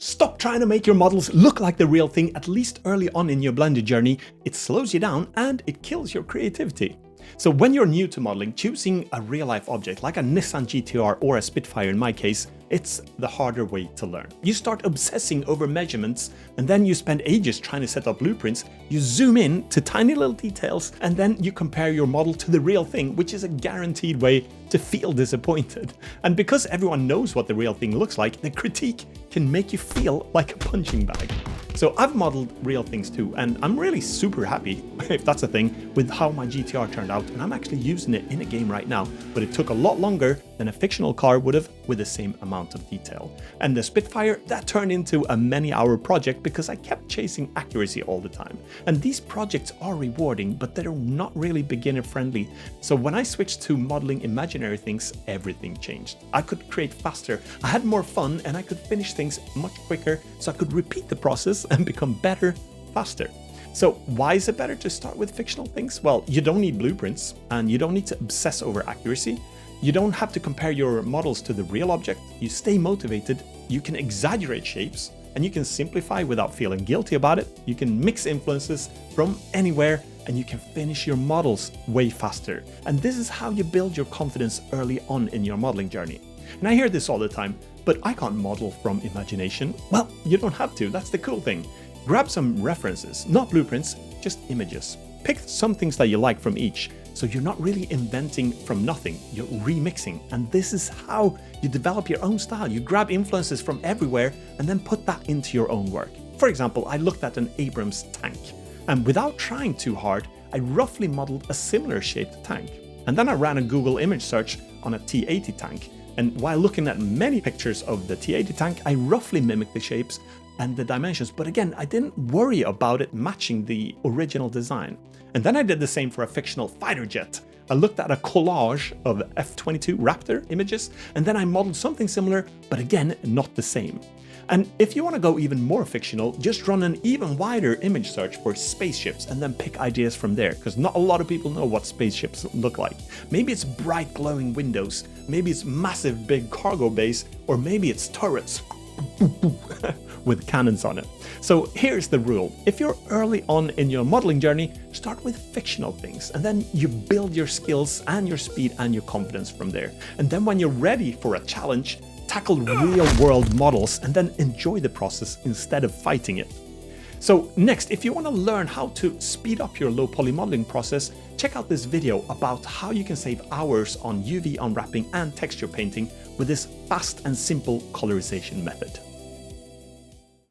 Stop trying to make your models look like the real thing, at least early on in your Blender journey. It slows you down and it kills your creativity. So when you're new to modeling, choosing a real-life object like a Nissan GTR or a Spitfire in my case, it's the harder way to learn. You start obsessing over measurements and then you spend ages trying to set up blueprints. You zoom in to tiny little details and then you compare your model to the real thing, which is a guaranteed way to feel disappointed. And because everyone knows what the real thing looks like, the critique can make you feel like a punching bag. So I've modeled real things too, and I'm really super happy, if that's a thing, with how my GTR turned out, and I'm actually using it in a game right now, but it took a lot longer than a fictional car would have with the same amount of detail. And the Spitfire, that turned into a many-hour project because I kept chasing accuracy all the time. And these projects are rewarding, but they're not really beginner-friendly. So when I switched to modeling imaginary things, everything changed. I could create faster, I had more fun, and I could finish things much quicker, so I could repeat the process and become better faster. So why is it better to start with fictional things? Well, you don't need blueprints and you don't need to obsess over accuracy. You don't have to compare your models to the real object. You stay motivated, you can exaggerate shapes, and you can simplify without feeling guilty about it. You can mix influences from anywhere and you can finish your models way faster. And this is how you build your confidence early on in your modeling journey. And I hear this all the time, but I can't model from imagination. Well, you don't have to, that's the cool thing. Grab some references, not blueprints, just images. Pick some things that you like from each, so you're not really inventing from nothing, you're remixing. And this is how you develop your own style. You grab influences from everywhere and then put that into your own work. For example, I looked at an Abrams tank, and without trying too hard, I roughly modeled a similar shaped tank. And then I ran a Google image search on a T-80 tank. And while looking at many pictures of the T-80 tank, I roughly mimicked the shapes and the dimensions, but again, I didn't worry about it matching the original design. And then I did the same for a fictional fighter jet. I looked at a collage of F-22 Raptor images, and then I modeled something similar, but again, not the same. And if you want to go even more fictional, just run an even wider image search for spaceships and then pick ideas from there, because not a lot of people know what spaceships look like. Maybe it's bright glowing windows, maybe it's massive big cargo bays, or maybe it's turrets with cannons on it. So here's the rule. If you're early on in your modeling journey, start with fictional things, and then you build your skills and your speed and your confidence from there. And then when you're ready for a challenge, tackle real-world models and then enjoy the process instead of fighting it. So next, if you want to learn how to speed up your low-poly modeling process, check out this video about how you can save hours on UV unwrapping and texture painting with this fast and simple colorization method.